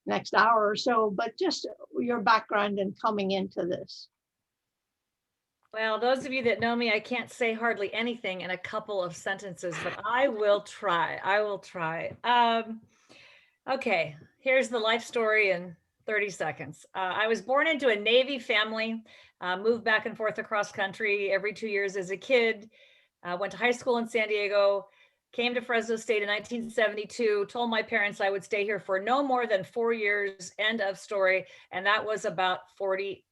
next hour or so, but just your background and coming into this. Well, those of you that know me, I can't say hardly anything in a couple of sentences, but I will try. I will try. Okay, here's the life story in 30 seconds. I was born into a Navy family, moved back and forth across country every 2 years as a kid, went to high school in San Diego, came to Fresno State in 1972, told my parents I would stay here for no more than 4 years, end of story. And that was about 50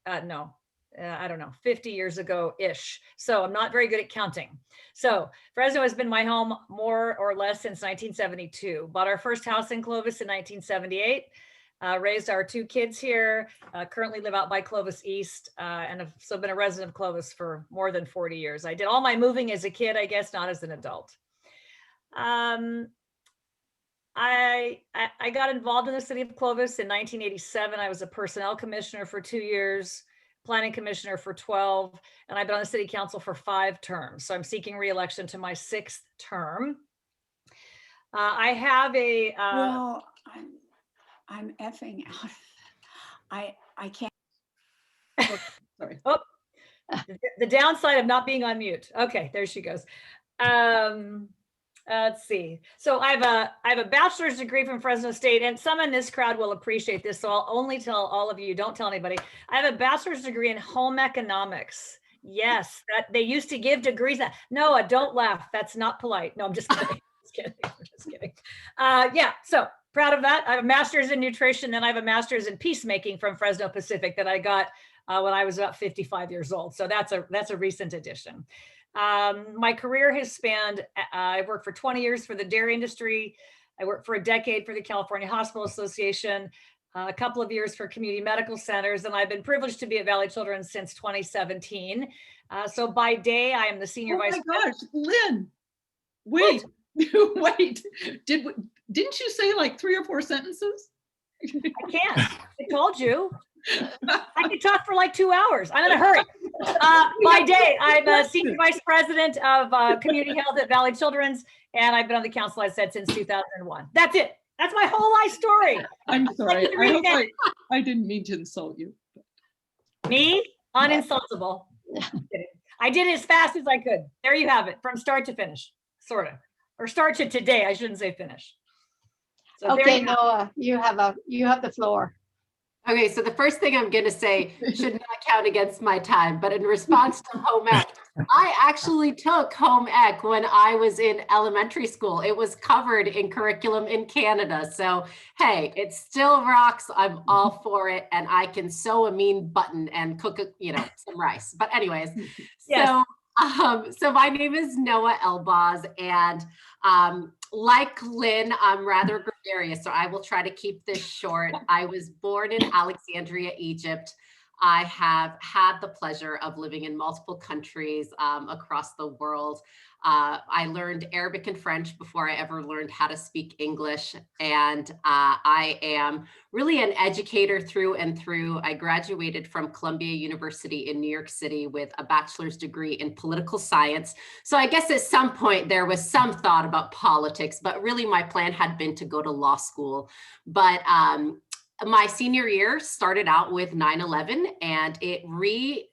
years ago-ish. So I'm not very good at counting. So Fresno has been my home more or less since 1972. Bought our first house in Clovis in 1978. Raised our 2 kids here, currently live out by Clovis East, and have so been a resident of Clovis for more than 40 years. I did all my moving as a kid, I guess, not as an adult. I got involved in the city of Clovis in 1987. I was a personnel commissioner for 2 years, planning commissioner for 12, and I've been on the city council for 5 terms. So I'm seeking re-election to my 6th term. I have a... well, I'm effing out. I can't. Oh, sorry. Oh, the downside of not being on mute. Okay, there she goes. Let's see. So I have a bachelor's degree from Fresno State, and some in this crowd will appreciate this. So I'll only tell all of you, don't tell anybody. I have a bachelor's degree in home economics. Yes, that they used to give degrees. Noah, don't laugh. That's not polite. No, I'm just kidding. Just kidding. I'm just kidding. Yeah, so proud of that. I have a master's in nutrition, and I have a master's in peacemaking from Fresno Pacific that I got when I was about 55 years old. So that's a recent addition. My career has spanned, I've worked for 20 years for the dairy industry. I worked for a decade for the California Hospital Association, a couple of years for community medical centers, and I've been privileged to be at Valley Children's since 2017. So by day, I am the senior vice president. Oh my gosh, Lynn, wait, wait, didn't you say like 3 or 4 sentences? I can't, I told you. I could talk for like 2 hours. I'm in a hurry. By day, I'm a senior vice president of community health at Valley Children's, and I've been on the council, I said, since 2001. That's it. That's my whole life story. I'm sorry. I didn't mean to insult you. Me? Uninsultable. I did it as fast as I could. There you have it, from start to finish, sort of. Or start to today, I shouldn't say finish. So okay, Noah, you have the floor. Okay, so the first thing I'm going to say should not count against my time, but in response to home ec, I actually took home ec when I was in elementary school. It was covered in curriculum in Canada. So, hey, it still rocks. I'm all for it. And I can sew a mean button and cook, some rice. But anyways, yes. So my name is Noah Elbaz, and like Lynn, I'm rather gregarious, so I will try to keep this short. I was born in Alexandria, Egypt. I have had the pleasure of living in multiple countries across the world. I learned Arabic and French before I ever learned how to speak English. And I am really an educator through and through. I graduated from Columbia University in New York City with a bachelor's degree in political science. So I guess at some point there was some thought about politics, but really my plan had been to go to law school. But my senior year started out with 9/11, and it really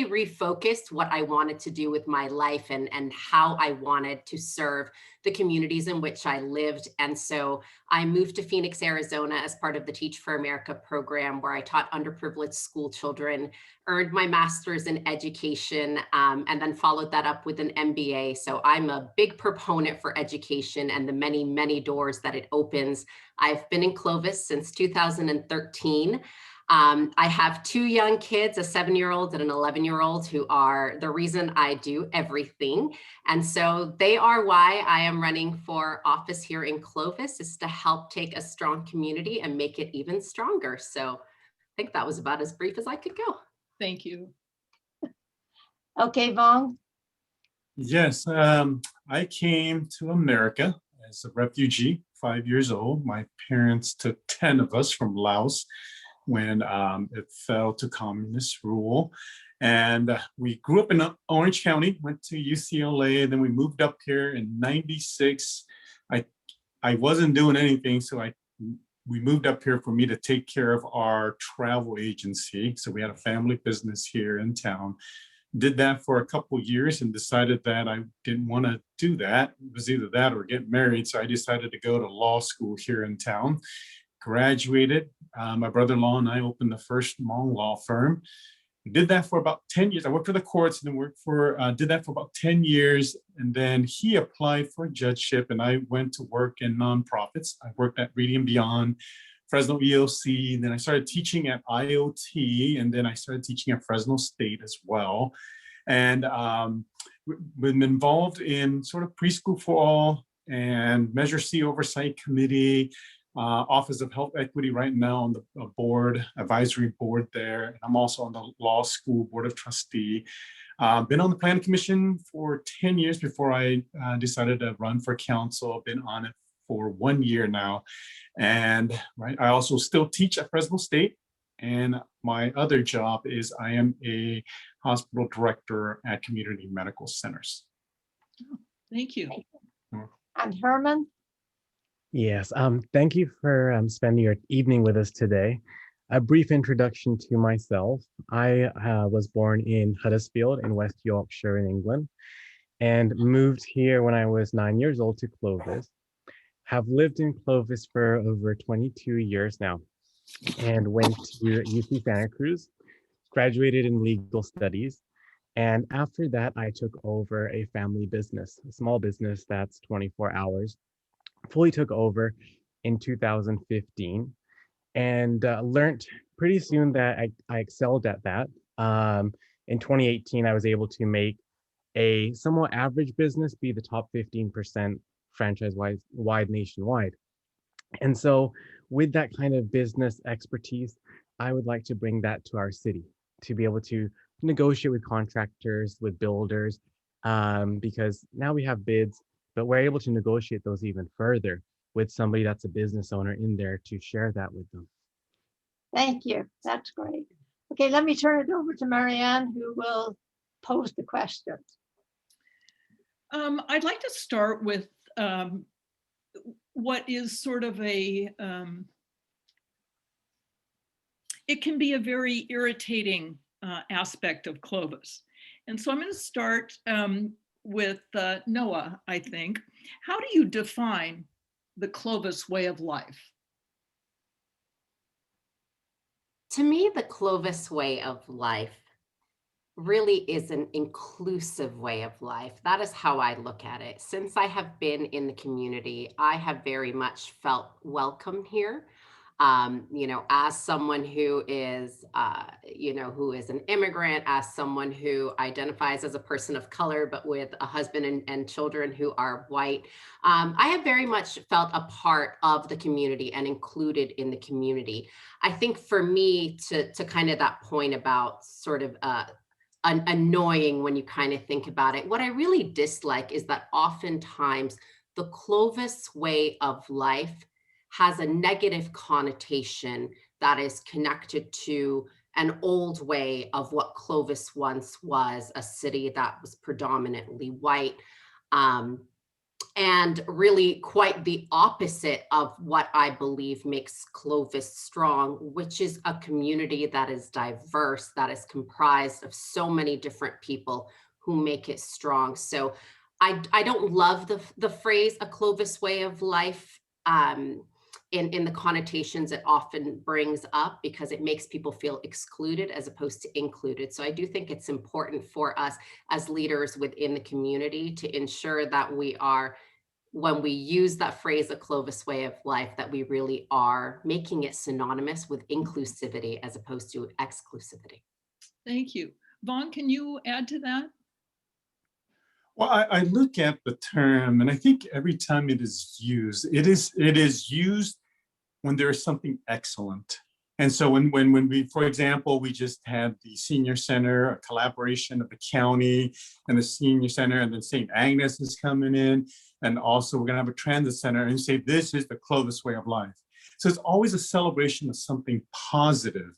refocused what I wanted to do with my life and how I wanted to serve the communities in which I lived. And so I moved to Phoenix, Arizona as part of the Teach for America program, where I taught underprivileged school children, earned my master's in education, and then followed that up with an MBA. So I'm a big proponent for education and the many, many doors that it opens. I've been in Clovis since 2013. I have 2 young kids, a 7-year-old and an 11-year-old, who are the reason I do everything. And so they are why I am running for office here in Clovis, is to help take a strong community and make it even stronger. So I think that was about as brief as I could go. Thank you. Okay, Vong. Yes, I came to America as a refugee, 5 years old. My parents took 10 of us from Laos when it fell to communist rule. And we grew up in Orange County, went to UCLA, then we moved up here in '96. I wasn't doing anything, so I we moved up here for me to take care of our travel agency. So we had a family business here in town. Did that for a couple years and decided that I didn't want to do that. It was either that or get married. So I decided to go to law school here in town. Graduated. My brother-in-law and I opened the first Hmong law firm. Did that for about 10 years. I worked for the courts and then did that for about 10 years. And then he applied for a judgeship and I went to work in nonprofits. I worked at Reading and Beyond, Fresno EOC, and then I started teaching at IOT, and then I started teaching at Fresno State as well. And been involved in sort of preschool for all and Measure C Oversight Committee, Office of Health Equity right now on the board, advisory board there. And I'm also on the law school board of trustee. Been on the planning commission for 10 years before I decided to run for council. Been on it for 1 year now. And I also still teach at Fresno State. And my other job is I am a hospital director at community medical centers. Thank you. And Herman? Yes, thank you for spending your evening with us today. A brief introduction to myself. I was born in Huddersfield in West Yorkshire in England and moved here when I was 9 years old to Clovis. Have lived in Clovis for over 22 years now and went to UC Santa Cruz, graduated in legal studies. And after that, I took over a family business, a small business that's 24 hours. Fully took over in 2015 and learned pretty soon that I excelled at that. In 2018, I was able to make a somewhat average business be the top 15% franchise-wide nationwide. And so with that kind of business expertise, I would like to bring that to our city to be able to negotiate with contractors, with builders, because now we have bids, but we're able to negotiate those even further with somebody that's a business owner in there to share that with them. Thank you. That's great. Okay, let me turn it over to Marianne, who will pose the questions. I'd like to start with what is sort of it can be a very irritating aspect of Clovis. And so I'm going to start with Noah, I think. How do you define the Clovis way of life? To me, the Clovis way of life really is an inclusive way of life. That is how I look at it. Since I have been in the community, I have very much felt welcome here. As someone who is, who is an immigrant, as someone who identifies as a person of color, but with a husband and children who are white, I have very much felt a part of the community and included in the community. I think for me to kind of that point about sort of annoying when you kind of think about it, what I really dislike is that oftentimes the Clovis way of life has a negative connotation that is connected to an old way of what Clovis once was, a city that was predominantly white, and really quite the opposite of what I believe makes Clovis strong, which is a community that is diverse, that is comprised of so many different people who make it strong. So I don't love the phrase a Clovis way of life in the connotations it often brings up, because it makes people feel excluded as opposed to included. So I do think it's important for us as leaders within the community to ensure that we are, when we use that phrase, a Clovis way of life, that we really are making it synonymous with inclusivity as opposed to exclusivity. Thank you. Vaughn, can you add to that? Well, I look at the term, and I think every time it is used used when there is something excellent. And so when we, for example, we just had the senior center, a collaboration of the county and the senior center, and then St. Agnes is coming in, and also we're gonna have a transit center, and say this is the Clovis way of life. So it's always a celebration of something positive.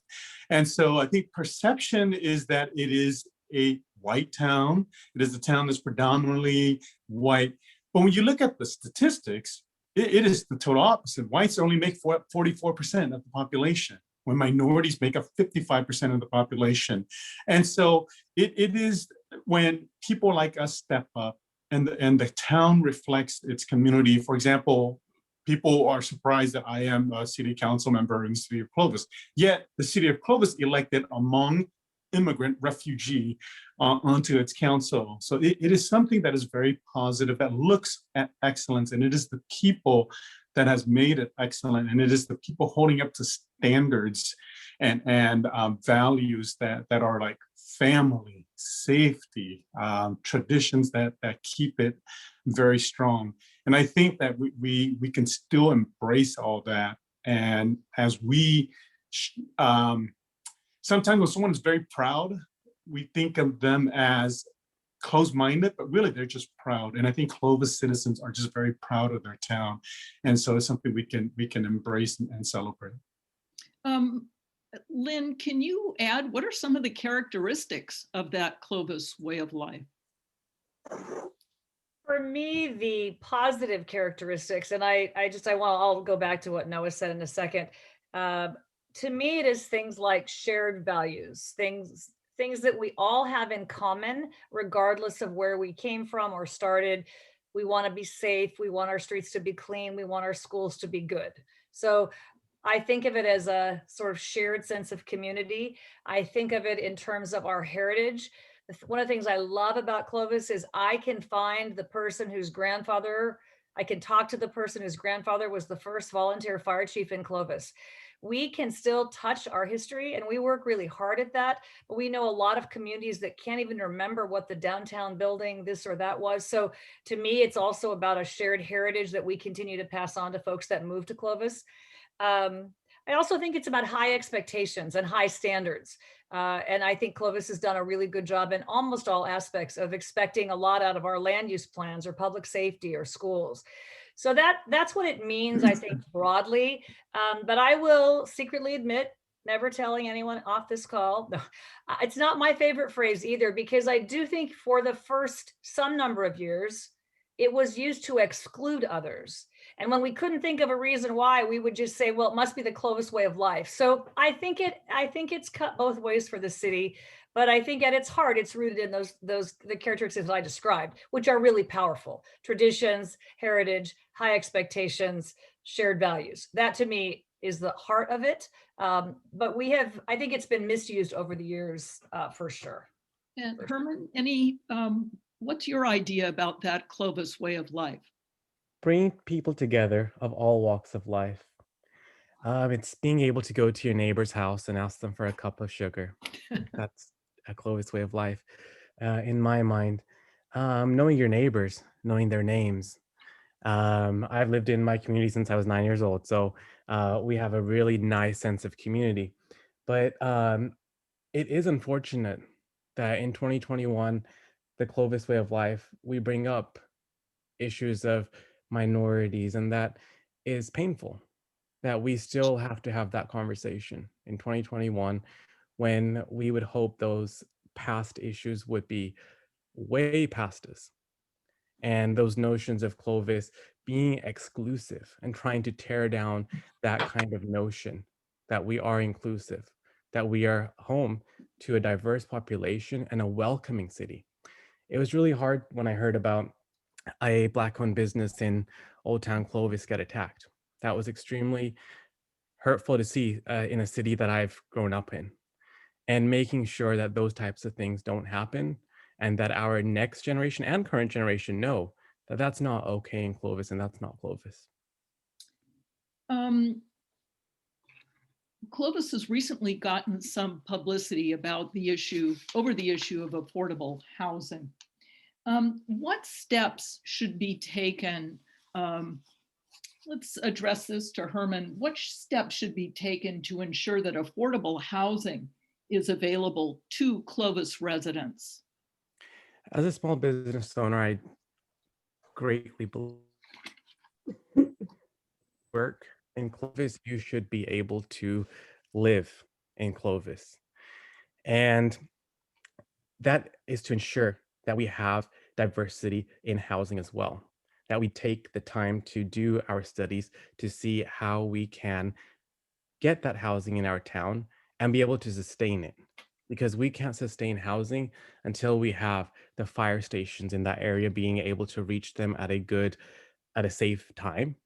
And so I think perception is that it is a white town. It is a town that's predominantly white. But when you look at the statistics, It is the total opposite. Whites only make 44% of the population, when minorities make up 55% of the population. And so it is when people like us step up and the town reflects its community. For example, people are surprised that I am a city council member in the city of Clovis, yet the city of Clovis elected a Hmong immigrant refugee onto its council. So it is something that is very positive, that looks at excellence, and it is the people that has made it excellent, and it is the people holding up to standards and values that are like family, safety, traditions that keep it very strong. And I think that we can still embrace all that. And as we sometimes when someone is very proud, we think of them as closed-minded, but really they're just proud. And I think Clovis citizens are just very proud of their town. And so it's something we can embrace and celebrate. Lynn, can you add, what are some of the characteristics of that Clovis way of life? For me, the positive characteristics, and I'll go back to what Noah said in a second. To me, it is things like shared values, things that we all have in common, regardless of where we came from or started. We want to be safe. We want our streets to be clean. We want our schools to be good. So I think of it as a sort of shared sense of community. I think of it in terms of our heritage. One of the things I love about Clovis is I can find the person whose grandfather, I can talk to the person whose grandfather was the first volunteer fire chief in Clovis. We can still touch our history, and we work really hard at that. But we know a lot of communities that can't even remember what the downtown building, this or that was. So to me, it's also about a shared heritage that we continue to pass on to folks that move to Clovis. I also think it's about high expectations and high standards. And I think Clovis has done a really good job in almost all aspects of expecting a lot out of our land use plans or public safety or schools. So that's what it means, I think, broadly. But I will secretly admit, never telling anyone off this call, no, it's not my favorite phrase either, because I do think for the first some number of years, it was used to exclude others. And when we couldn't think of a reason why, we would just say, well, it must be the Clovis way of life. So I think it's cut both ways for the city, but I think at its heart, it's rooted in the characteristics I described, which are really powerful: traditions, heritage, high expectations, shared values. That to me is the heart of it. But I think it's been misused over the years, for sure. And Herman, what's your idea about that Clovis way of life? Bring people together of all walks of life. It's being able to go to your neighbor's house and ask them for a cup of sugar. That's a Clovis way of life, in my mind. Knowing your neighbors, knowing their names. I've lived in my community since I was 9 years old, so we have a really nice sense of community. But it is unfortunate that in 2021, the Clovis way of life, we bring up issues of minorities, and that is painful, that we still have to have that conversation in 2021, when we would hope those past issues would be way past us, and those notions of Clovis being exclusive and trying to tear down that kind of notion that we are inclusive, that we are home to a diverse population and a welcoming city. It was really hard when I heard about a Black-owned business in Old Town Clovis get attacked. That was extremely hurtful to see in a city that I've grown up in. And making sure that those types of things don't happen, and that our next generation and current generation know that that's not okay in Clovis, and that's not Clovis. Clovis has recently gotten some publicity about the issue of affordable housing. What steps should be taken? Let's address this to Herman. What steps should be taken to ensure that affordable housing is available to Clovis residents? As a small business owner, I greatly believe work in Clovis, you should be able to live in Clovis. And that is to ensure that we have diversity in housing as well, that we take the time to do our studies to see how we can get that housing in our town and be able to sustain it. Because we can't sustain housing until we have the fire stations in that area being able to reach them at a safe time.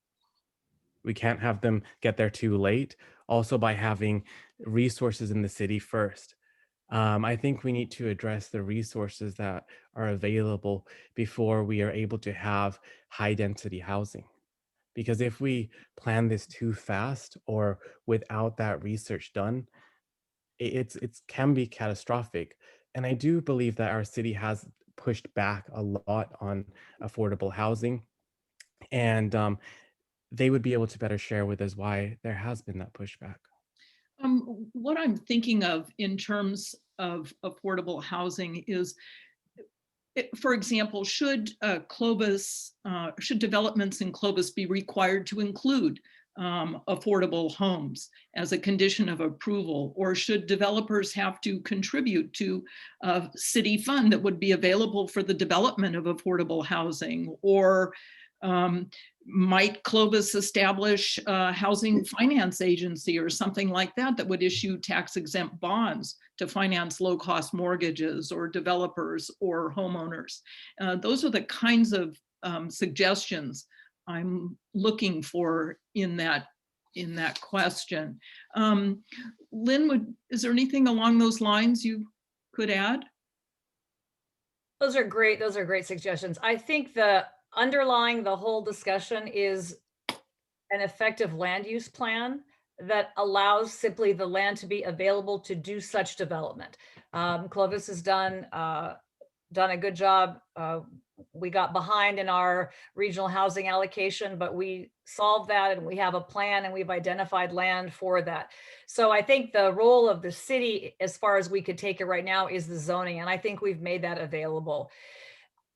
We can't have them get there too late. Also, by having resources in the city first. I think we need to address the resources that are available before we are able to have high density housing. Because if we plan this too fast or without that research done, it's can be catastrophic. And I do believe that our city has pushed back a lot on affordable housing, and they would be able to better share with us why there has been that pushback. What I'm thinking of in terms of affordable housing is, for example, should should developments in Clovis be required to include affordable homes as a condition of approval, or should developers have to contribute to a city fund that would be available for the development of affordable housing? Or might Clovis establish a housing finance agency or something like that that would issue tax exempt bonds to finance low cost mortgages or developers or homeowners? Those are the kinds of suggestions I'm looking for in that question. Lynn, is there anything along those lines you could add? Those are great. Those are great suggestions. I think the underlying the whole discussion is an effective land use plan that allows simply the land to be available to do such development. Clovis has done a good job. We got behind in our regional housing allocation, but we solved that and we have a plan and we've identified land for that. So I think the role of the city, as far as we could take it right now, is the zoning. And I think we've made that available.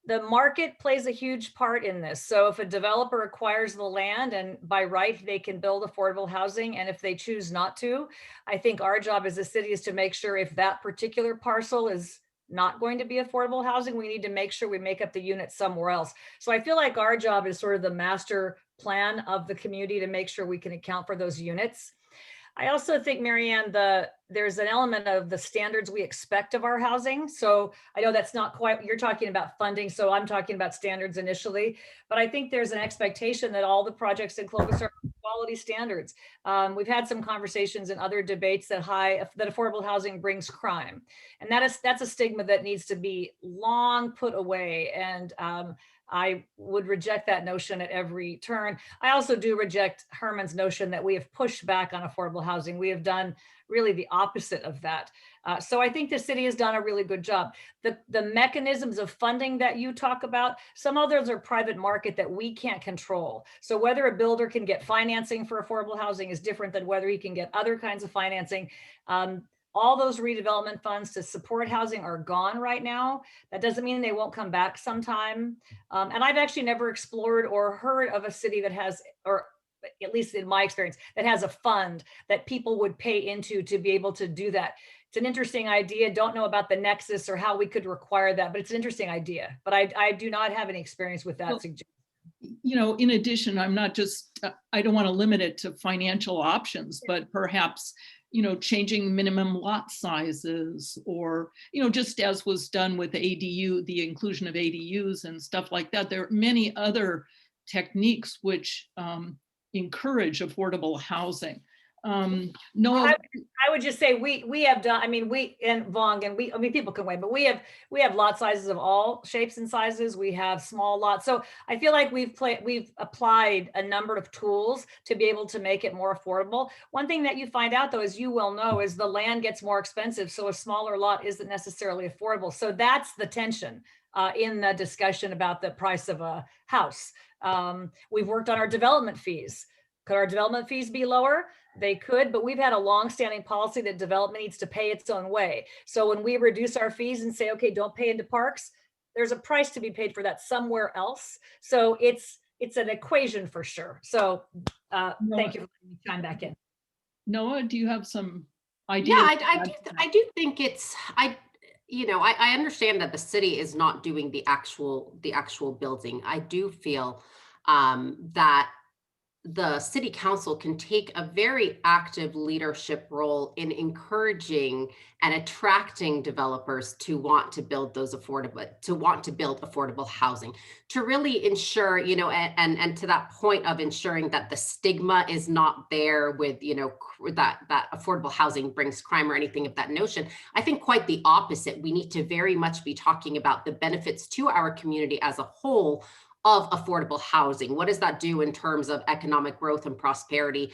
The market plays a huge part in this. So if a developer acquires the land and by right, they can build affordable housing. And if they choose not to, I think our job as a city is to make sure if that particular parcel is not going to be affordable housing, we need to make sure we make up the units somewhere else. So I feel like our job is sort of the master plan of the community to make sure we can account for those units. I also think, Marianne, there's an element of the standards we expect of our housing. So I know that's not quite, you're talking about funding, so I'm talking about standards initially, but I think there's an expectation that all the projects in Clovis are quality standards. We've had some conversations in other debates that affordable housing brings crime. And that's a stigma that needs to be long put away. And I would reject that notion at every turn. I also do reject Herman's notion that we have pushed back on affordable housing. We have done really the opposite of that. So I think the city has done a really good job. The mechanisms of funding that you talk about, some others are private market that we can't control. So whether a builder can get financing for affordable housing is different than whether he can get other kinds of financing. All those redevelopment funds to support housing are gone right now. That doesn't mean they won't come back sometime. And I've actually never explored or heard of a city that has, or at least in my experience, that has a fund that people would pay into to be able to do that. It's an interesting idea. Don't know about the nexus or how we could require that, but it's an interesting idea. But I do not have any experience with that suggestion. You know, in addition, I'm not just, I don't want to limit it to financial options, but perhaps, you know, changing minimum lot sizes, or, you know, just as was done with ADU, the inclusion of ADUs and stuff like that. There are many other techniques which encourage affordable housing. Noah, I would just say we have done, I mean, we and Vong and I mean, people can weigh, but we have lot sizes of all shapes and sizes. We have small lots. So I feel like we've applied a number of tools to be able to make it more affordable. One thing that you find out though, as you well know, is the land gets more expensive. So a smaller lot isn't necessarily affordable. So that's the tension in the discussion about the price of a house. We've worked on our development fees. Could our development fees be lower? They could, but we've had a long-standing policy that development needs to pay its own way. So when we reduce our fees and say, okay, don't pay into parks, there's a price to be paid for that somewhere else. So it's an equation for sure. So thank you for letting me chime back in. Noah, do you have some ideas? Yeah, I do think you know, I understand that the city is not doing the actual building. I do feel that the city council can take a very active leadership role in encouraging and attracting developers to want to build affordable housing, to really ensure, you know, and to that point of ensuring that the stigma is not there with, you know, that affordable housing brings crime or anything of that notion. I think quite the opposite. We need to very much be talking about the benefits to our community as a whole of affordable housing. What does that do in terms of economic growth and prosperity?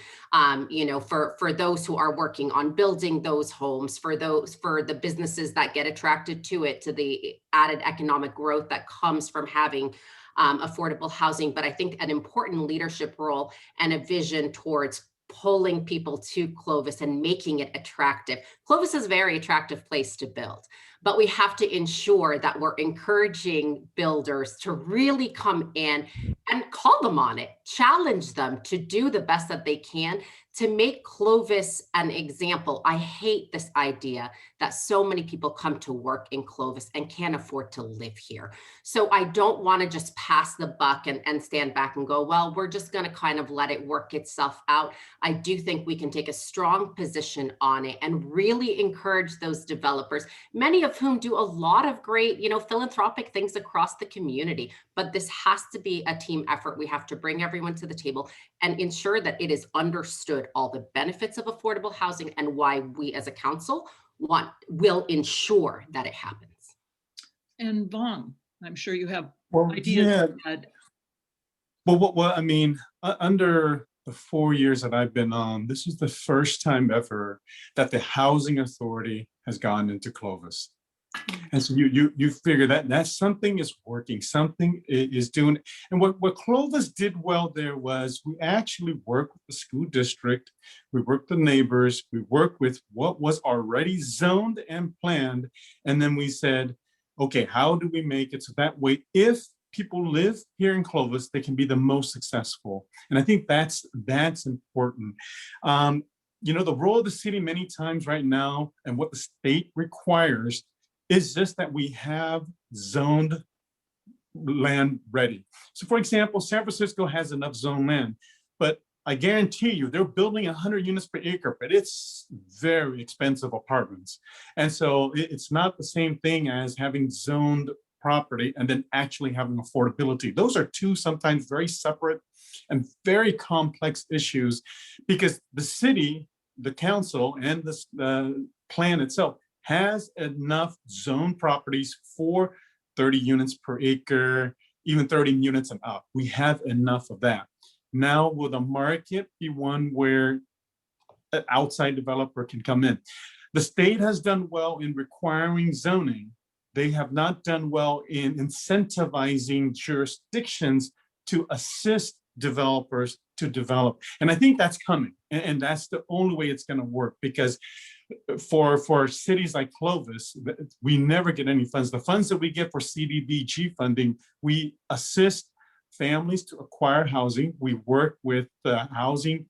You know, for those who are working on building those homes, for the businesses that get attracted to it, to the added economic growth that comes from having affordable housing. But I think an important leadership role and a vision towards pulling people to Clovis and making it attractive. Clovis is a very attractive place to build, but we have to ensure that we're encouraging builders to really come in and call them on it, challenge them to do the best that they can to make Clovis an example. I hate this idea that so many people come to work in Clovis and can't afford to live here. So I don't want to just pass the buck and stand back and go, well, we're just going to kind of let it work itself out. I do think we can take a strong position on it and really encourage those developers, many of whom do a lot of great, you know, philanthropic things across the community. But this has to be a team effort. We have to bring everyone to the table and ensure that it is understood all the benefits of affordable housing and why we as a council will ensure that it happens. And Vaughn, I'm sure you have Well, ideas. yeah. to add. Well, I mean, under the 4 years that I've been on, this is the first time ever that the Housing Authority has gone into Clovis. And so you figure that something is working, something is doing. And what Clovis did well there was we actually worked with the school district, we worked with the neighbors, we worked with what was already zoned and planned. And then we said, okay, how do we make it so that way, if people live here in Clovis, they can be the most successful? And I think that's important. You know, the role of the city many times right now and what the state requires is just that we have zoned land ready. So for example, San Francisco has enough zoned land, but I guarantee you they're building 100 units per acre, but it's very expensive apartments. And so it's not the same thing as having zoned property and then actually having affordability. Those are two sometimes very separate and very complex issues, because the city, the council, and the plan itself has enough zone properties for 30 units per acre, even 30 units and up. We have enough of that. Now, will the market be one where an outside developer can come in? The state has done well in requiring zoning. They have not done well in incentivizing jurisdictions to assist developers to develop. And I think that's coming. And that's the only way it's going to work, because for cities like Clovis, we never get any funds. The funds that we get for CDBG funding, we assist families to acquire housing. We work with the housing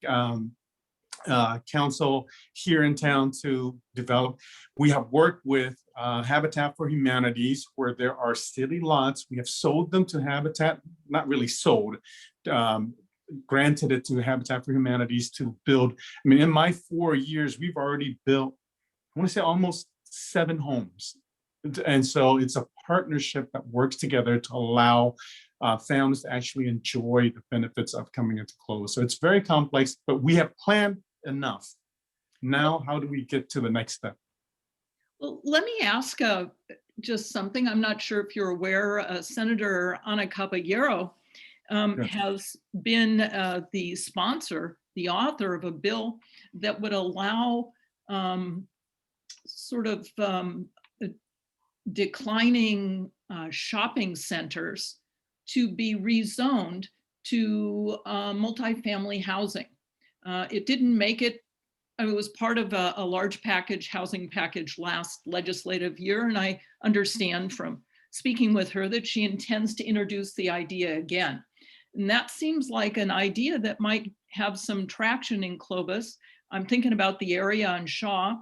council here in town to develop. We have worked with Habitat for Humanities, where there are city lots. We have sold them to Habitat, not really sold, granted it to Habitat for Humanities to build. I mean, in my 4 years, we've already built, I want to say, almost 7 homes. And so it's a partnership that works together to allow families to actually enjoy the benefits of coming into Clovis. So it's very complex, but we have planned enough. Now, how do we get to the next step? Well, let me ask just something. I'm not sure if you're aware, Senator Ana Caballero Yes. has been the sponsor, the author of a bill that would allow declining shopping centers to be rezoned to multifamily housing. It didn't make it. It was part of a large housing package last legislative year. And I understand from speaking with her that she intends to introduce the idea again. And that seems like an idea that might have some traction in Clovis. I'm thinking about the area on Shaw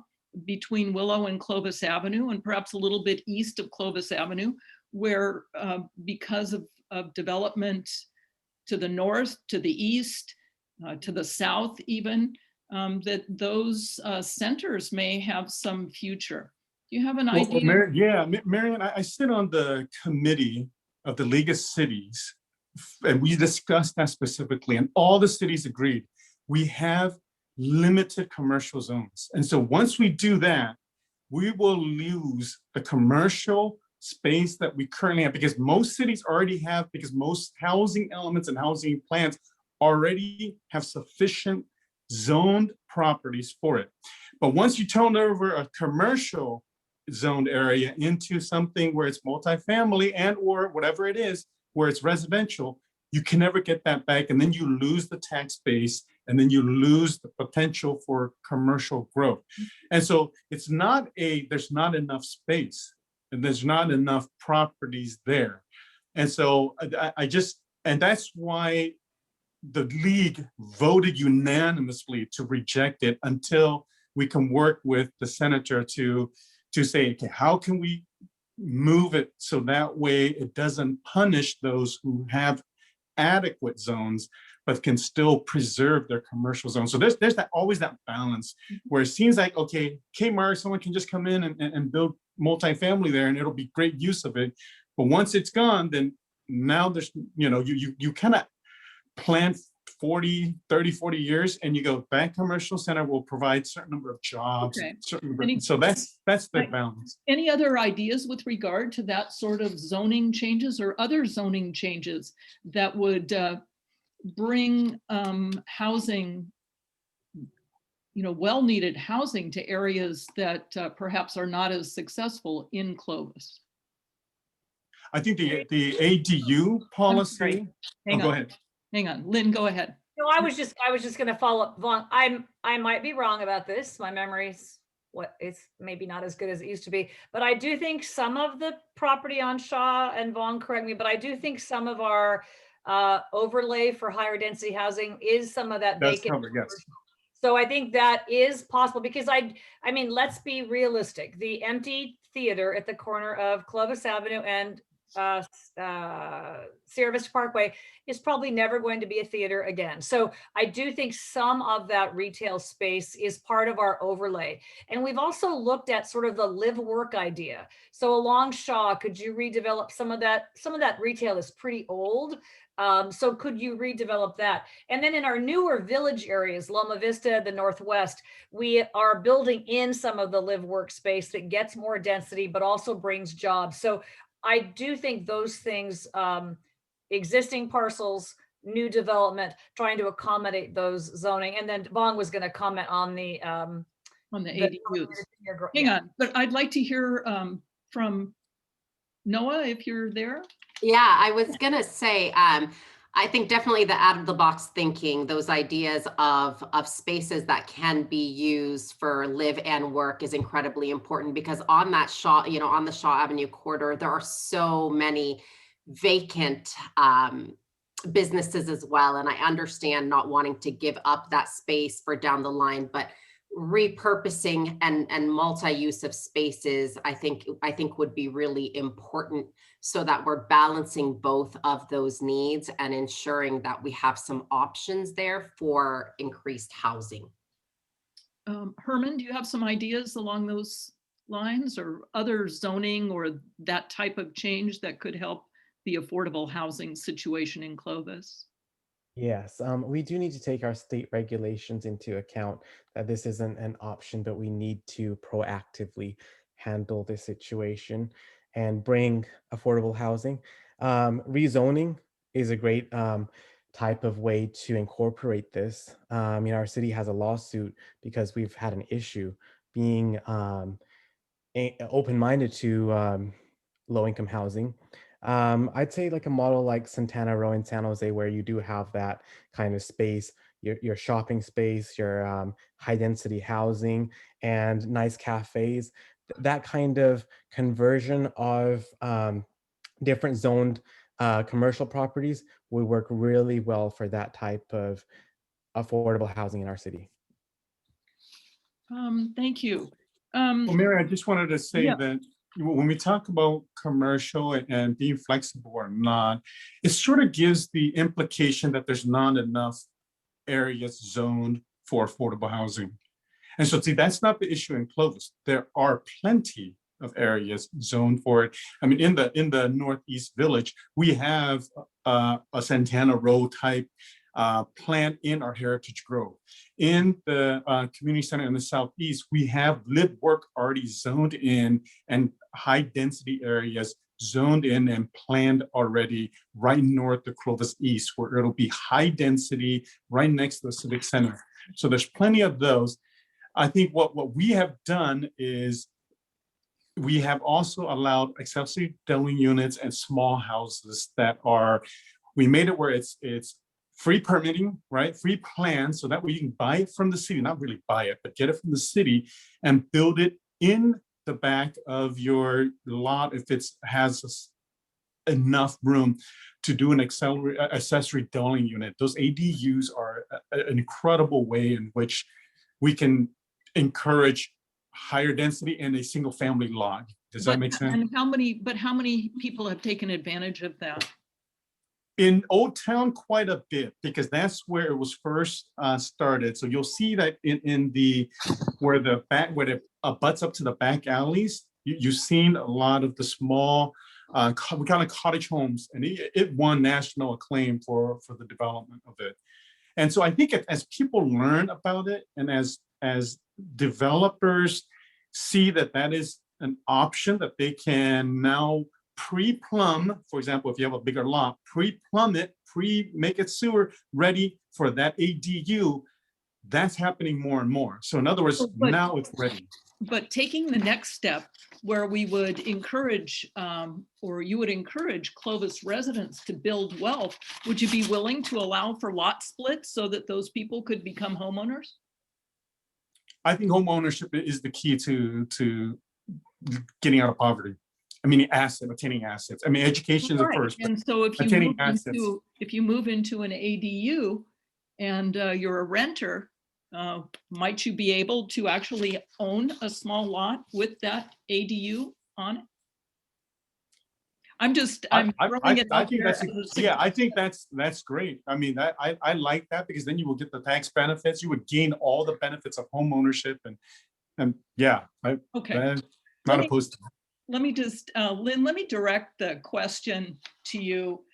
between Willow and Clovis Avenue, and perhaps a little bit east of Clovis Avenue, where because of development to the north, to the east, to the south even, that those centers may have some future. Do you have an Well, idea? Marion, I sit on the committee of the League of Cities, and we discussed that specifically, and all the cities agreed. We have limited commercial zones. And so once we do that, we will lose the commercial space that we currently have, because most cities already have, because most housing elements and housing plans already have sufficient zoned properties for it. But once you turn over a commercial zoned area into something where it's multifamily and or whatever it is, where it's residential, you can never get that back. And then you lose the tax base, and then you lose the potential for commercial growth. And so it's not there's not enough space, and there's not enough properties there. And so and that's why the league voted unanimously to reject it until we can work with the senator to say, okay, how can we move it so that way it doesn't punish those who have adequate zones, but can still preserve their commercial zone. So there's always that balance where it seems like, okay, Kmart, someone can just come in and build multifamily there and it'll be great use of it. But once it's gone, then now there's, you kind of plan 40 years and you go, that commercial center will provide certain number of jobs. Okay. So that's the balance. Any other ideas with regard to that sort of zoning changes or other zoning changes that would bring housing, well-needed housing to areas that perhaps are not as successful in Clovis? I think the ADU policy. Go ahead. Hang on, Lynn, go ahead. No, I was just going to follow up, Vaughn. I might be wrong about this. My memory's it's maybe not as good as it used to be, but I do think some of the property on Shaw, and Vaughn, correct me, but I do think some of our overlay for higher density housing is some of that vacant. Covered, yes. So I think that is possible, because I mean, let's be realistic. The empty theater at the corner of Clovis Avenue and Sierra Vista Parkway is probably never going to be a theater again. So I do think some of that retail space is part of our overlay. And we've also looked at sort of the live work idea. So along Shaw, could you redevelop some of that? Some of that retail is pretty old. So could you redevelop that? And then in our newer village areas, Loma Vista, the Northwest, we are building in some of the live work space that gets more density, but also brings jobs. So I do think those things, existing parcels, new development, trying to accommodate those zoning. And then Vaughn was going to comment on the ADUs. Hang on, but I'd like to hear from Noah, if you're there. Yeah, I was gonna say, I think definitely the out of the box thinking, those ideas of spaces that can be used for live and work is incredibly important, because on that Shaw, on the Shaw Avenue corridor, there are so many vacant businesses as well. And I understand not wanting to give up that space for down the line, but repurposing and multi-use of spaces, I think would be really important, so that we're balancing both of those needs and ensuring that we have some options there for increased housing. Herman, do you have some ideas along those lines, or other zoning or that type of change that could help the affordable housing situation in Clovis? Yes, we do need to take our state regulations into account, that this isn't an option, but we need to proactively handle this situation and bring affordable housing. Rezoning is a great type of way to incorporate this. Our city has a lawsuit because we've had an issue being open-minded to low-income housing. I'd say like a model like Santana Row in San Jose, where you do have that kind of space, your shopping space, your high density housing, and nice cafes. That kind of conversion of different zoned commercial properties would work really well for that type of affordable housing in our city. Thank you. Well, Mary, I just wanted to say Yeah. that when we talk about commercial and being flexible or not, it sort of gives the implication that there's not enough areas zoned for affordable housing. And so, see, that's not the issue in Clovis. There are plenty of areas zoned for it. I mean, in the Northeast Village, we have a Santana Row type plant in our Heritage Grove. In the community center in the Southeast, we have live work already zoned in and high density areas zoned in and planned already right north of Clovis East, where it'll be high density right next to the Civic Center. So there's plenty of those. I think what we have done is we have also allowed accessory dwelling units and small houses that are, we made it where it's free permitting, right? Free plan, so that way you can buy it from the city, not really buy it, but get it from the city and build it in the back of your lot if it has enough room to do an accessory dwelling unit. Those ADUs are an incredible way in which we can encourage higher density in a single family lot. Does that make sense? And how many people have taken advantage of that? In Old Town, quite a bit, because that's where it was first started. So you'll see that in the where it butts up to the back alleys, you've seen a lot of the small we call it cottage homes, and it won national acclaim for the development of it. And so I think as people learn about it, and as developers see that that is an option that they can now pre-plumb, for example, if you have a bigger lot, pre-plumb it, make it sewer ready for that ADU, that's happening more and more. So in other words, now it's ready. But taking the next step where we would encourage, or you would encourage Clovis residents to build wealth, would you be willing to allow for lot splits so that those people could become homeowners? I think home ownership is the key to getting out of poverty. I mean, attaining assets. I mean, education is the first. And so if you move into an ADU and you're a renter, might you be able to actually own a small lot with that ADU on it? I'm throwing it out there. I think that's great. I mean, I like that, because then you will get the tax benefits. You would gain all the benefits of home ownership, and yeah, okay. Not opposed to that. Let me just, Lynn, let me direct the question to you.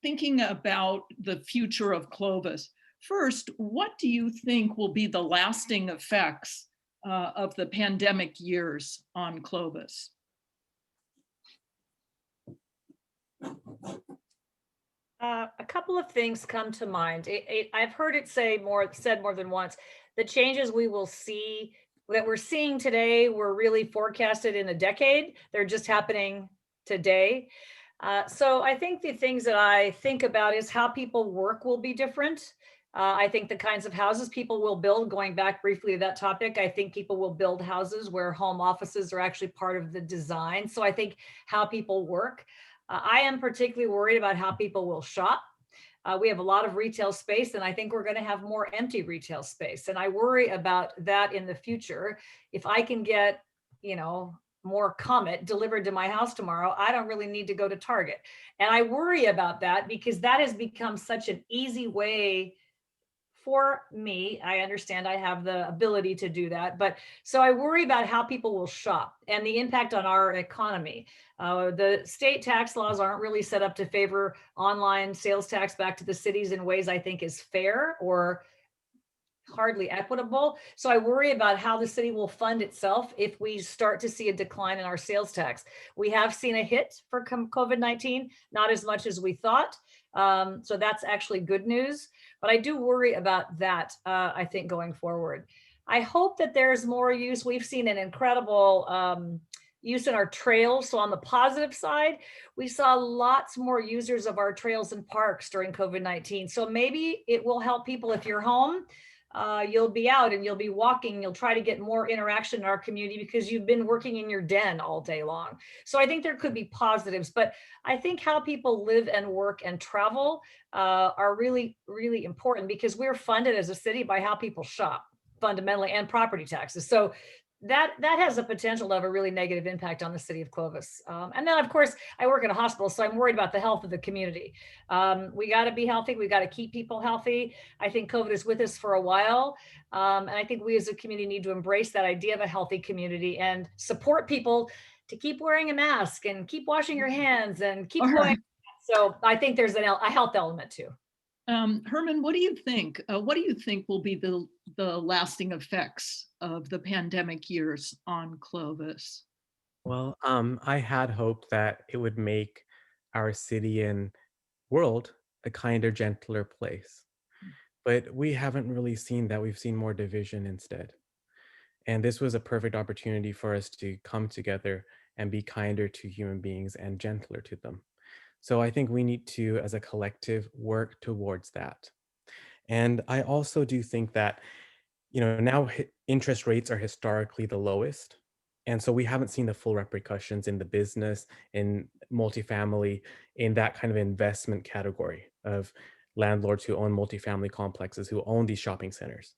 Thinking about the future of Clovis, first, what do you think will be the lasting effects of the pandemic years on Clovis? A couple of things come to mind. I've heard it said more than once. The changes we will see, that we're seeing today, were really forecasted in a decade. They're just happening today. So I think the things that I think about is how people work will be different. I think the kinds of houses people will build, going back briefly to that topic, I think people will build houses where home offices are actually part of the design. So I think how people work. I am particularly worried about how people will shop. We have a lot of retail space, and I think we're going to have more empty retail space. And I worry about that in the future. If I can get, more Comet delivered to my house tomorrow, I don't really need to go to Target. And I worry about that because that has become such an easy way for me. I understand I have the ability to do that, but so I worry about how people will shop and the impact on our economy. The state tax laws aren't really set up to favor online sales tax back to the cities in ways I think is fair or hardly equitable. So I worry about how the city will fund itself if we start to see a decline in our sales tax. We have seen a hit for COVID-19, not as much as we thought. So that's actually good news. But I do worry about that, I think, going forward. I hope that there's more use. We've seen an incredible use in our trails. So on the positive side, we saw lots more users of our trails and parks during COVID-19. So maybe it will help people. If you're home, you'll be out and you'll be walking, you'll try to get more interaction in our community because you've been working in your den all day long. So I think there could be positives, but I think how people live and work and travel are really, really important because we're funded as a city by how people shop fundamentally, and property taxes. So that has a potential to have a really negative impact on the city of Clovis. And then, of course, I work at a hospital, so I'm worried about the health of the community. We got to be healthy. We got to keep people healthy. I think COVID is with us for a while. And I think we as a community need to embrace that idea of a healthy community and support people to keep wearing a mask and keep washing your hands and keep All going. right. So I think there's a health element too. Herman, what do you think? What do you think will be the lasting effects of the pandemic years on Clovis? Well, I had hoped that it would make our city and world a kinder, gentler place. But we haven't really seen that. We've seen more division instead. And this was a perfect opportunity for us to come together and be kinder to human beings and gentler to them. So I think we need to, as a collective, work towards that. And I also do think that, now interest rates are historically the lowest. And so we haven't seen the full repercussions in the business, in multifamily, in that kind of investment category of landlords who own multifamily complexes, who own these shopping centers.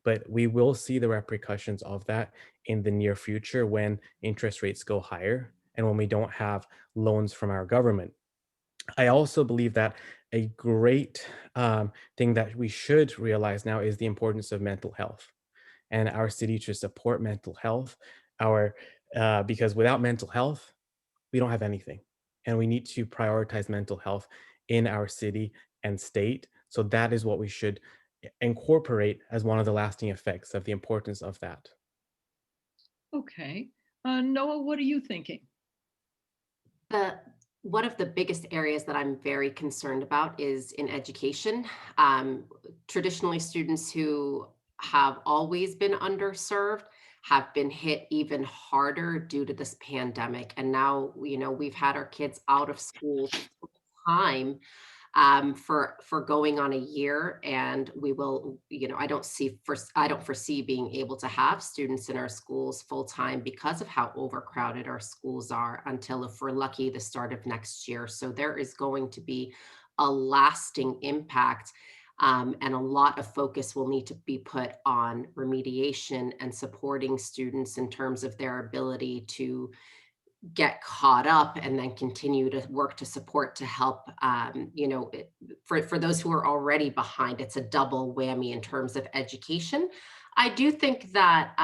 But we will see the repercussions of that in the near future when interest rates go higher and when we don't have loans from our government. I also believe that a great thing that we should realize now is the importance of mental health and our city to support mental health. Because without mental health, we don't have anything, and we need to prioritize mental health in our city and state. So that is what we should incorporate as one of the lasting effects of the importance of that. Okay. Noah, what are you thinking? One of the biggest areas that I'm very concerned about is in education. Traditionally, students who have always been underserved have been hit even harder due to this pandemic. And now, we've had our kids out of school time for going on a year, and we will, I don't foresee being able to have students in our schools full time because of how overcrowded our schools are until, if we're lucky, the start of next year. So there is going to be a lasting impact. And a lot of focus will need to be put on remediation and supporting students in terms of their ability to get caught up and then continue to work to support to help, for those who are already behind. It's a double whammy in terms of education. I do think that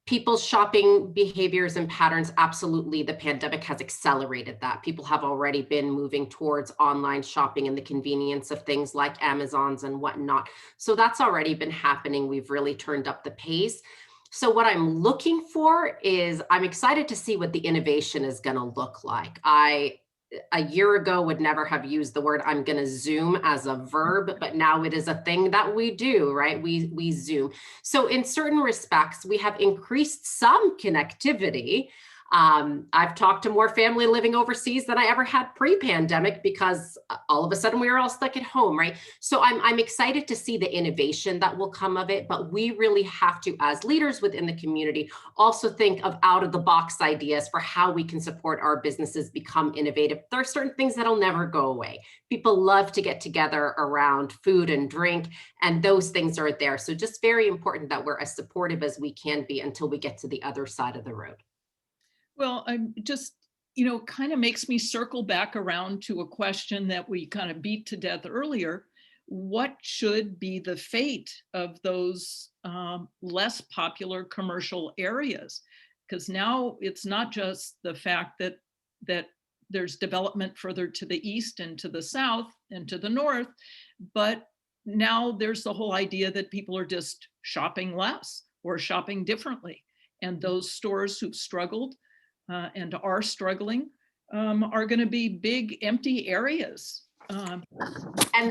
people's shopping behaviors and patterns, absolutely, the pandemic has accelerated that. People have already been moving towards online shopping and the convenience of things like Amazons and whatnot. So that's already been happening. We've really turned up the pace. So what I'm looking for is, I'm excited to see what the innovation is going to look like. A year ago would never have used the word "I'm going to Zoom" as a verb, but now it is a thing that we do, right? We Zoom. So in certain respects, we have increased some connectivity. I've talked to more family living overseas than I ever had pre-pandemic because all of a sudden we were all stuck at home, right? So I'm excited to see the innovation that will come of it, but we really have to, as leaders within the community, also think of out of the box ideas for how we can support our businesses become innovative. There are certain things that'll never go away. People love to get together around food and drink, and those things are there. So just very important that we're as supportive as we can be until we get to the other side of the road. Well, I'm just, kind of makes me circle back around to a question that we kind of beat to death earlier. What should be the fate of those less popular commercial areas? Because now it's not just the fact that there's development further to the east and to the south and to the north, but now there's the whole idea that people are just shopping less or shopping differently. And those stores who've struggled and are struggling are going to be big empty areas. And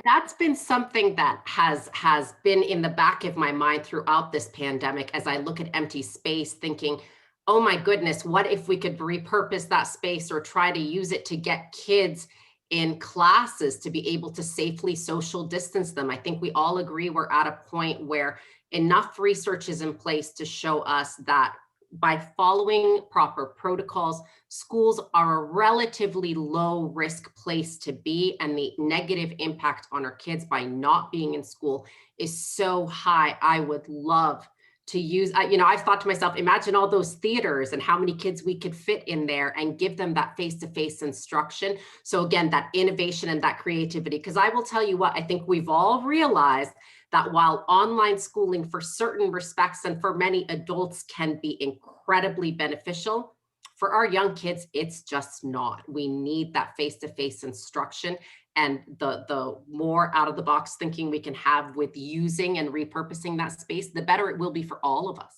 that's been something that has been in the back of my mind throughout this pandemic as I look at empty space, thinking, oh my goodness, what if we could repurpose that space or try to use it to get kids in classes to be able to safely social distance them? I think we all agree we're at a point where enough research is in place to show us that by following proper protocols, schools are a relatively low risk place to be, and the negative impact on our kids by not being in school is so high. I would love to use, I've thought to myself, imagine all those theaters and how many kids we could fit in there and give them that face-to-face instruction. So again, that innovation and that creativity, because I will tell you what, I think we've all realized that while online schooling for certain respects and for many adults can be incredibly beneficial, for our young kids, it's just not. We need that face-to-face instruction, and the more out of the box thinking we can have with using and repurposing that space, the better it will be for all of us.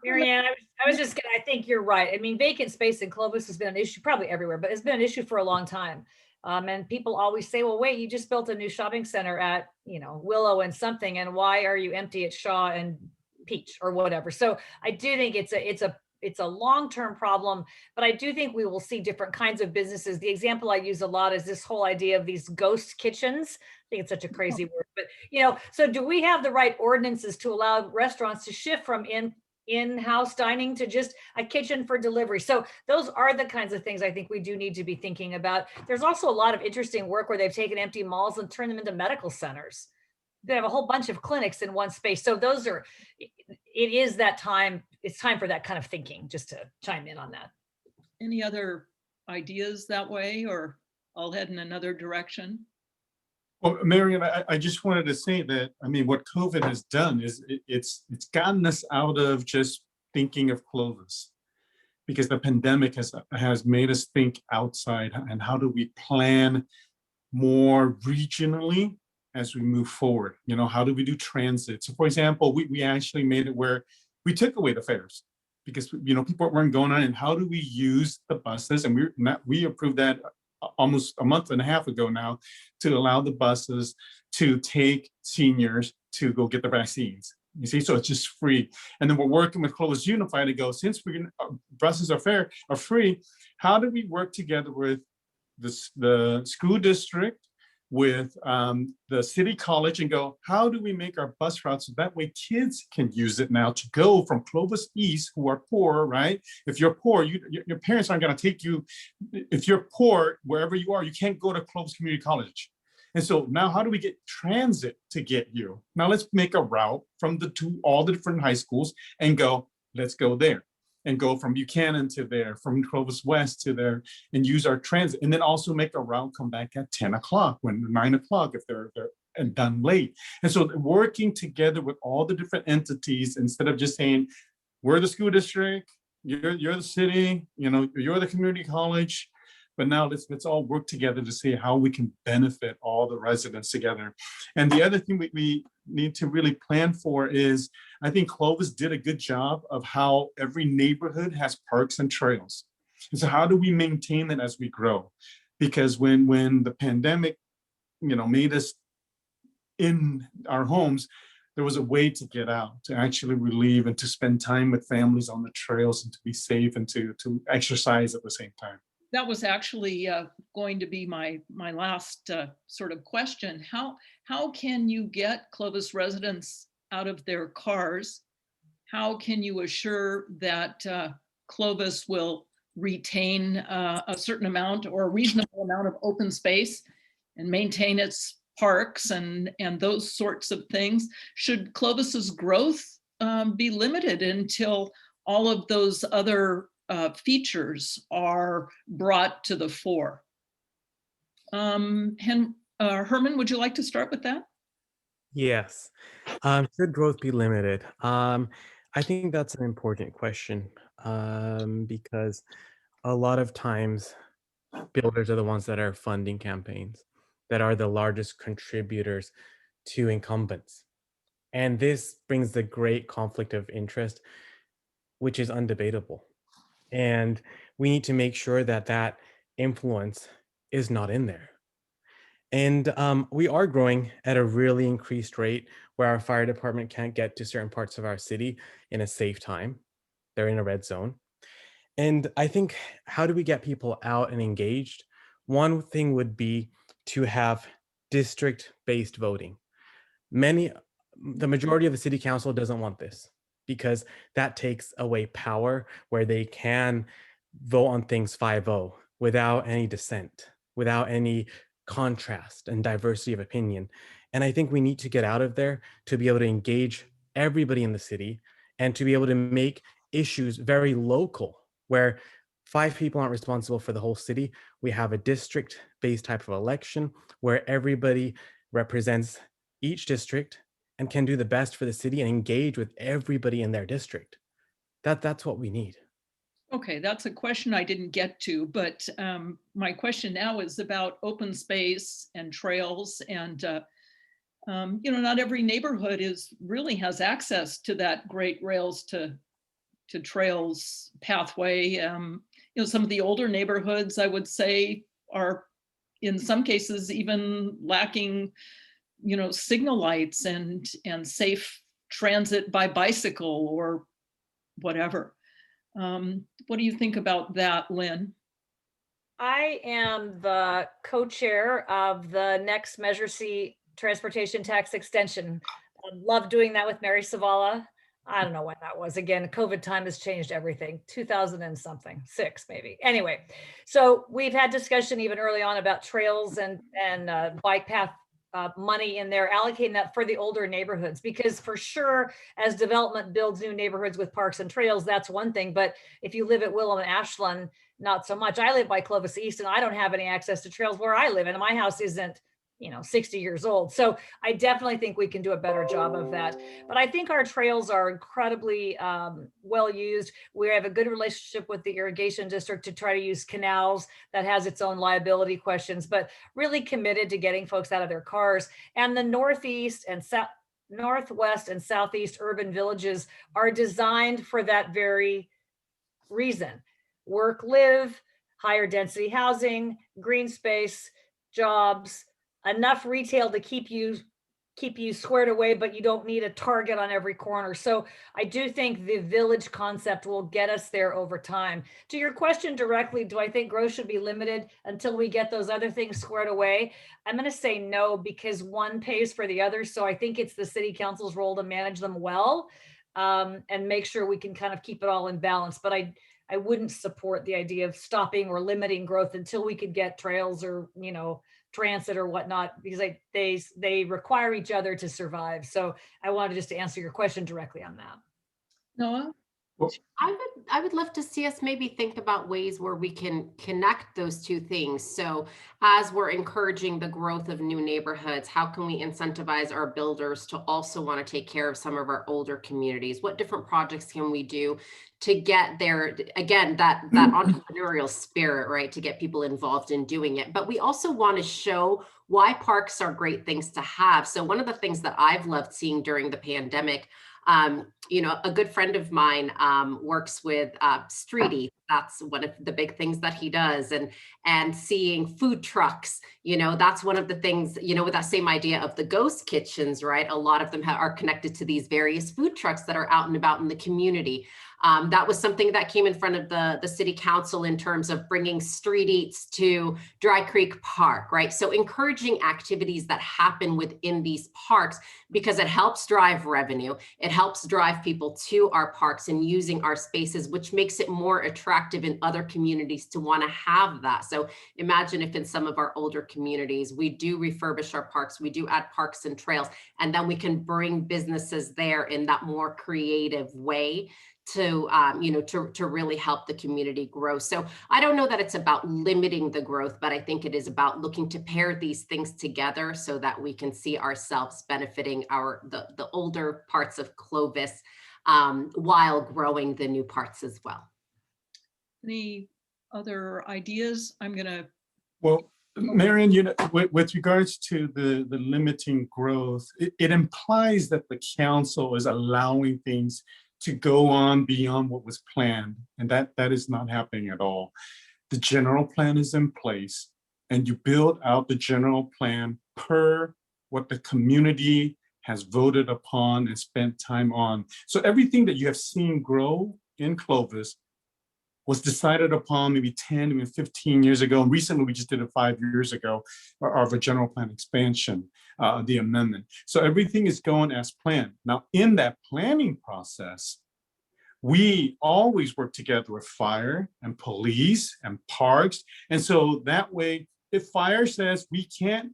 Marianne, I was just gonna, I think you're right. I mean, vacant space in Clovis has been an issue probably everywhere, but it's been an issue for a long time. And people always say, well, wait, you just built a new shopping center at, Willow and something, and why are you empty at Shaw and Peach or whatever? So I do think it's a long-term problem, but I do think we will see different kinds of businesses. The example I use a lot is this whole idea of these ghost kitchens. I think it's such a crazy word, but so do we have the right ordinances to allow restaurants to shift from in-house dining to just a kitchen for delivery? So those are the kinds of things I think we do need to be thinking about. There's also a lot of interesting work where they've taken empty malls and turned them into medical centers. They have a whole bunch of clinics in one space. So it's time for that kind of thinking, just to chime in on that. Any other ideas that way, or I'll head in another direction? Well, Marian, I just wanted to say that, what COVID has done is it's gotten us out of just thinking of Clovis, because the pandemic has made us think outside, and how do we plan more regionally as we move forward? How do we do transit? So for example, we actually made it where we took away the fares, because people weren't going on, and how do we use the buses? And we approved that almost a month and a half ago now, to allow the buses to take seniors to go get the vaccines. You see, so it's just free. And then we're working with Clovis Unified to go, since buses are free, how do we work together with the school district, with the city college, and go, how do we make our bus routes so that way kids can use it now to go from Clovis East, who are poor, right? If you're poor, your parents aren't going to take you. If you're poor, wherever you are, you can't go to Clovis Community College. And so now how do we get transit to get you? Now let's make a route from all the different high schools and go, let's go there. And go from Buchanan to there, from Clovis West to there, and use our transit. And then also make a route come back at 10 o'clock, 9 o'clock, if they're and done late. And so working together with all the different entities, instead of just saying, we're the school district, you're the city, you're the community college. But now let's all work together to see how we can benefit all the residents together. And the other thing we need to really plan for is, I think Clovis did a good job of how every neighborhood has parks and trails. And so how do we maintain that as we grow? Because when the pandemic, made us in our homes, there was a way to get out, to actually relieve and to spend time with families on the trails and to be safe and to exercise at the same time. That was actually going to be my last sort of question. How can you get Clovis residents out of their cars? How can you assure that Clovis will retain a certain amount or a reasonable amount of open space and maintain its parks and those sorts of things? Should Clovis's growth be limited until all of those other features are brought to the fore? Herman, would you like to start with that? Yes. Should growth be limited? I think that's an important question, because a lot of times builders are the ones that are funding campaigns, that are the largest contributors to incumbents. And this brings the great conflict of interest, which is undebatable. And we need to make sure that that influence is not in there. And we are growing at a really increased rate where our fire department can't get to certain parts of our city in a safe time. They're in a red zone. And I think, how do we get people out and engaged? One thing would be to have district-based voting. The majority of the city council doesn't want this, because that takes away power where they can vote on things 5-0 without any dissent, without any contrast and diversity of opinion. And I think we need to get out of there to be able to engage everybody in the city and to be able to make issues very local, where 5 people aren't responsible for the whole city. We have a district-based type of election where everybody represents each district and can do the best for the city and engage with everybody in their district. That's what we need. Okay, that's a question I didn't get to, but my question now is about open space and trails. And not every neighborhood really has access to that great rails to trails pathway. Some of the older neighborhoods, I would say, are in some cases even lacking, signal lights and safe transit by bicycle or whatever. What do you think about that, Lynn? I am the co-chair of the next Measure C Transportation Tax Extension. I love doing that with Mary Savala. I don't know when that was. Again, COVID time has changed everything. 2000 and something, 6 maybe. Anyway, so we've had discussion even early on about trails and bike path money in there, allocating that for the older neighborhoods, because for sure, as development builds new neighborhoods with parks and trails, that's one thing. But if you live at Willem and Ashland, not so much. I live by Clovis East and I don't have any access to trails where I live, and my house isn't 60 years old. So I definitely think we can do a better job of that. But I think our trails are incredibly well used. We have a good relationship with the irrigation district to try to use canals. That has its own liability questions, but really committed to getting folks out of their cars. And the Northeast and Northwest and Southeast urban villages are designed for that very reason. Work, live, higher density housing, green space, jobs, enough retail to keep you squared away, but you don't need a Target on every corner. So I do think the village concept will get us there over time. To your question directly, do I think growth should be limited until we get those other things squared away? I'm going to say no, because one pays for the other. So I think it's the city council's role to manage them well and make sure we can kind of keep it all in balance. But I wouldn't support the idea of stopping or limiting growth until we could get trails or, transit or whatnot, because they require each other to survive. So I wanted just to answer your question directly on that. Noah? I would love to see us maybe think about ways where we can connect those two things. So as we're encouraging the growth of new neighborhoods, how can we incentivize our builders to also want to take care of some of our older communities? What different projects can we do to get there? Again, that entrepreneurial spirit, right? To get people involved in doing it. But we also want to show why parks are great things to have. So one of the things that I've loved seeing during the pandemic, a good friend of mine works with Streety. That's one of the big things that he does, and seeing food trucks, that's one of the things, with that same idea of the ghost kitchens, right? A lot of them are connected to these various food trucks that are out and about in the community. That was something that came in front of the city council in terms of bringing street eats to Dry Creek Park, right? So encouraging activities that happen within these parks, because it helps drive revenue. It helps drive people to our parks and using our spaces, which makes it more attractive in other communities to want to have that. So imagine if in some of our older communities, we do refurbish our parks, we do add parks and trails, and then we can bring businesses there in that more creative way to really help the community grow. So I don't know that it's about limiting the growth, but I think it is about looking to pair these things together so that we can see ourselves benefiting the older parts of Clovis while growing the new parts as well. Any other ideas? Well, Marion, with regards to the limiting growth, it implies that the council is allowing things to go on beyond what was planned. And that is not happening at all. The general plan is in place, and you build out the general plan per what the community has voted upon and spent time on. So everything that you have seen grow in Clovis was decided upon maybe 10, even 15 years ago. And recently we just did it 5 years ago of a general plan expansion, the amendment. So everything is going as planned. Now in that planning process, we always work together with fire and police and parks. And so that way, if fire says we can't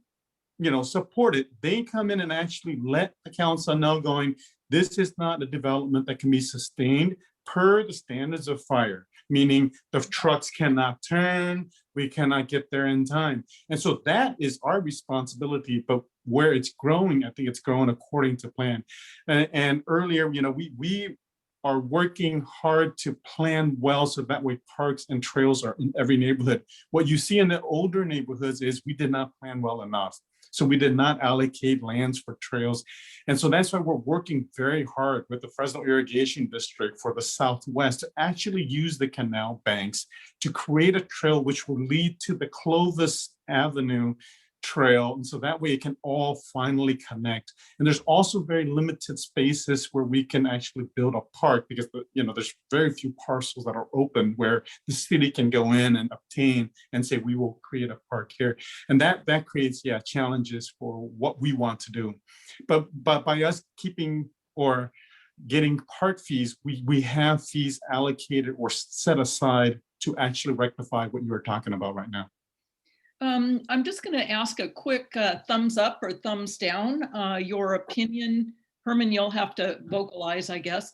support it. They come in and actually let the council know, going, this is not a development that can be sustained per the standards of fire, meaning the trucks cannot turn, we cannot get there in time. And so that is our responsibility, but where it's growing, I think it's growing according to plan. And earlier, we are working hard to plan well so that way parks and trails are in every neighborhood. What you see in the older neighborhoods is we did not plan well enough. So we did not allocate lands for trails. And so that's why we're working very hard with the Fresno Irrigation District for the Southwest to actually use the canal banks to create a trail which will lead to the Clovis Avenue trail. And so that way it can all finally connect. And there's also very limited spaces where we can actually build a park, because there's very few parcels that are open where the city can go in and obtain and say, we will create a park here. And that creates, challenges for what we want to do. But by us keeping or getting park fees, we have fees allocated or set aside to actually rectify what you are talking about right now. I'm just going to ask a quick thumbs up or thumbs down. Your opinion, Herman, you'll have to vocalize, I guess.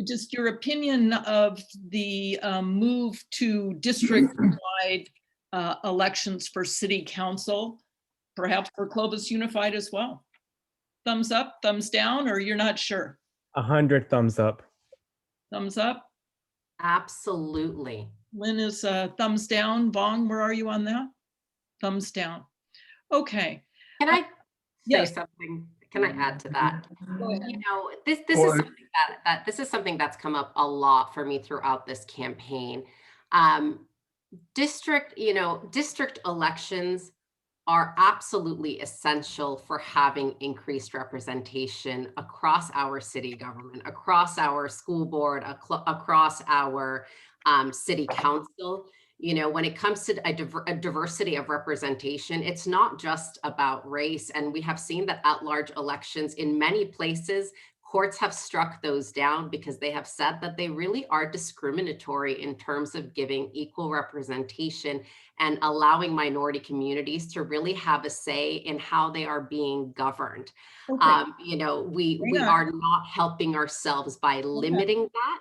Just your opinion of the move to district-wide elections for city council, perhaps for Clovis Unified as well. Thumbs up, thumbs down, or you're not sure? 100 thumbs up. Thumbs up. Absolutely. Lynn is thumbs down. Vong, where are you on that? Thumbs down. Okay. Can I say yes. something? Can I add to that? This is Or- something this is something that's come up a lot for me throughout this campaign. District elections are absolutely essential for having increased representation across our city government, across our school board, across our city council. When it comes to a diversity of representation, it's not just about race. And we have seen that at-large elections in many places, courts have struck those down because they have said that they really are discriminatory in terms of giving equal representation and allowing minority communities to really have a say in how they are being governed. Okay. We are not helping ourselves by limiting that.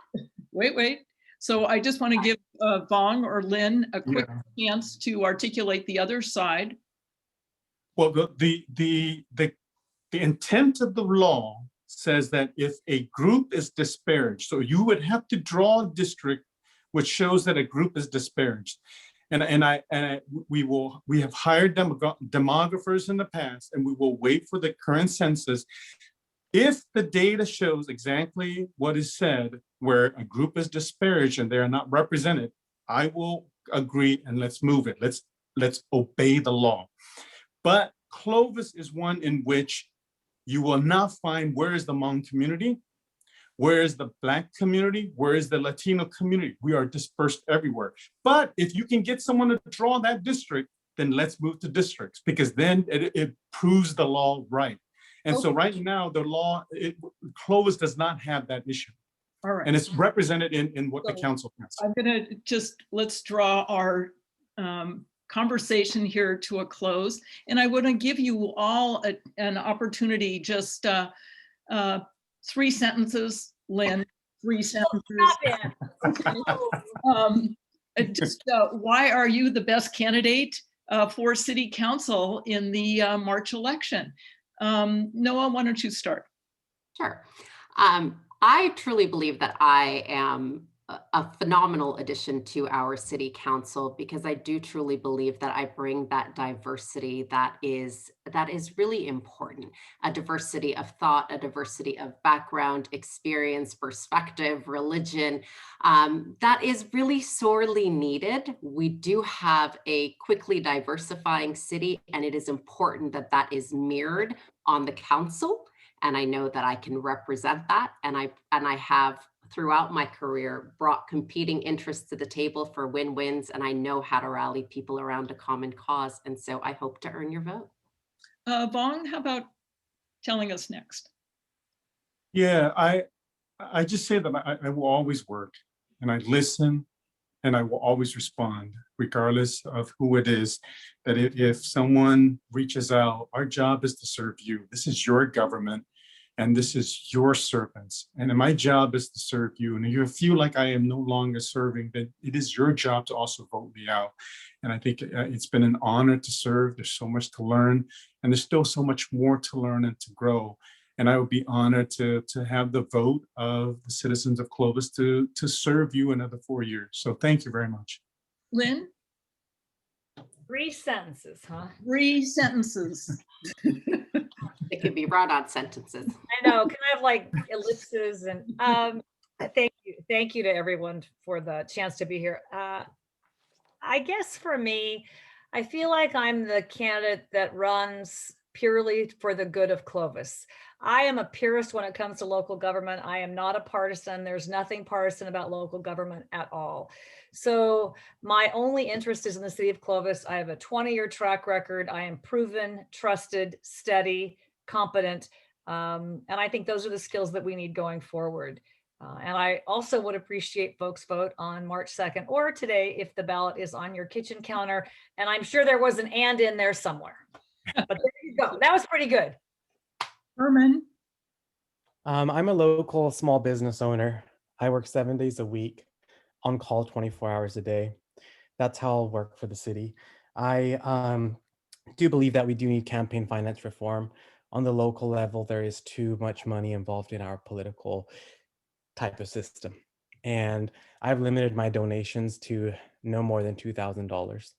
Wait. So I just want to give Vong or Lynn a quick chance to articulate the other side. Well, the intent of the law says that if a group is disparaged, so you would have to draw a district which shows that a group is disparaged. We have hired demographers in the past, and we will wait for the current census. If the data shows exactly what is said, where a group is disparaged and they are not represented, I will agree and let's move it. Let's obey the law. But Clovis is one in which you will not find where is the Hmong community, where is the Black community, where is the Latino community. We are dispersed everywhere. But if you can get someone to draw that district, then let's move to districts, because then it proves the law right. And so right now, the law, Clovis does not have that issue. All right. And it's represented in what the council has. I'm going to let's draw our conversation here to a close. And I want to give you all an opportunity, just 3 sentences, Lynn, 3 sentences. Why are you the best candidate for city council in the March election? Noah, why don't you start? Sure. I truly believe that I am a phenomenal addition to our city council, because I do truly believe that I bring that diversity that is really important, a diversity of thought, a diversity of background, experience, perspective, religion, that is really sorely needed. We do have a quickly diversifying city, and it is important that that is mirrored on the council. And I know that I can represent that. And I have throughout my career brought competing interests to the table for win-wins. And I know how to rally people around a common cause. And so I hope to earn your vote. Vong, how about telling us next? Yeah, I just say that I will always work, and I listen, and I will always respond, regardless of who it is. That if someone reaches out, our job is to serve you. This is your government, and this is your servants. And my job is to serve you. And if you feel like I am no longer serving, then it is your job to also vote me out. And I think it's been an honor to serve. There's so much to learn, and there's still so much more to learn and to grow. And I would be honored to have the vote of the citizens of Clovis to serve you another 4 years. So thank you very much. Lynn, 3 sentences, huh? 3 sentences. It could be run-on sentences. I know, can I have like ellipses and thank you to everyone for the chance to be here. I guess for me, I feel like I'm the candidate that runs purely for the good of Clovis. I am a purist when it comes to local government. I am not a partisan. There's nothing partisan about local government at all. So my only interest is in the city of Clovis. I have a 20-year track record. I am proven, trusted, steady, competent. And I think those are the skills that we need going forward. And I also would appreciate folks vote on March 2nd or today if the ballot is on your kitchen counter. And I'm sure there was an and in there somewhere. But there you go. That was pretty good. Herman, I'm a local small business owner. I work 7 days a week, on call 24 hours a day. That's how I'll work for the city. I do believe that we do need campaign finance reform. On the local level, there is too much money involved in our political type of system. And I've limited my donations to no more than $2,000.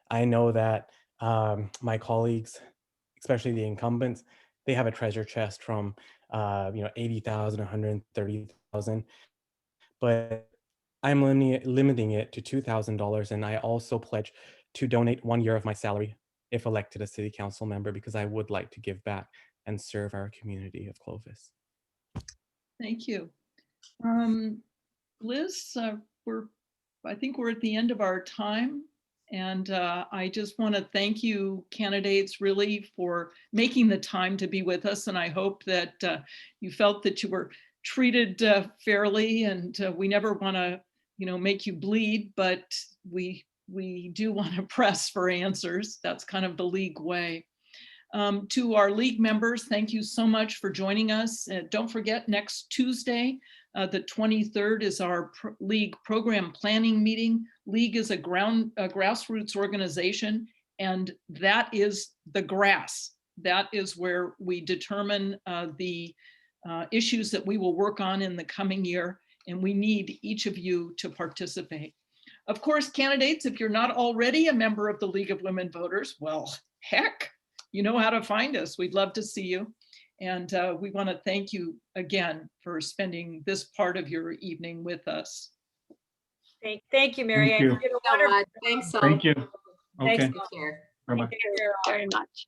I know that my colleagues, especially the incumbents, they have a treasure chest from 80,000, 130,000, but I'm limiting it to $2,000. And I also pledge to donate 1 year of my salary if elected a city council member, because I would like to give back and serve our community of Clovis. thank you. Liz, I think we're at the end of our time. And I just want to thank you, candidates, really for making the time to be with us. And I hope that you felt that you were treated fairly. And we never want to, make you bleed, but we do want to press for answers. That's kind of the league way. To our league members, thank you so much for joining us. Don't forget, next Tuesday, the 23rd is our league program planning meeting. League is a grassroots organization, and that is the grass. That is where we determine the issues that we will work on in the coming year, and we need each of you to participate. Of course, candidates, if you're not already a member of the League of Women Voters, well, heck, you know how to find us. We'd love to see you. And we want to thank you again for spending this part of your evening with us. Thank you, Mary Ann. you. You did a So wonderful much. job. Thanks so Thank you. Thanks. Okay. Take care. Bye-bye. Take care. Very much.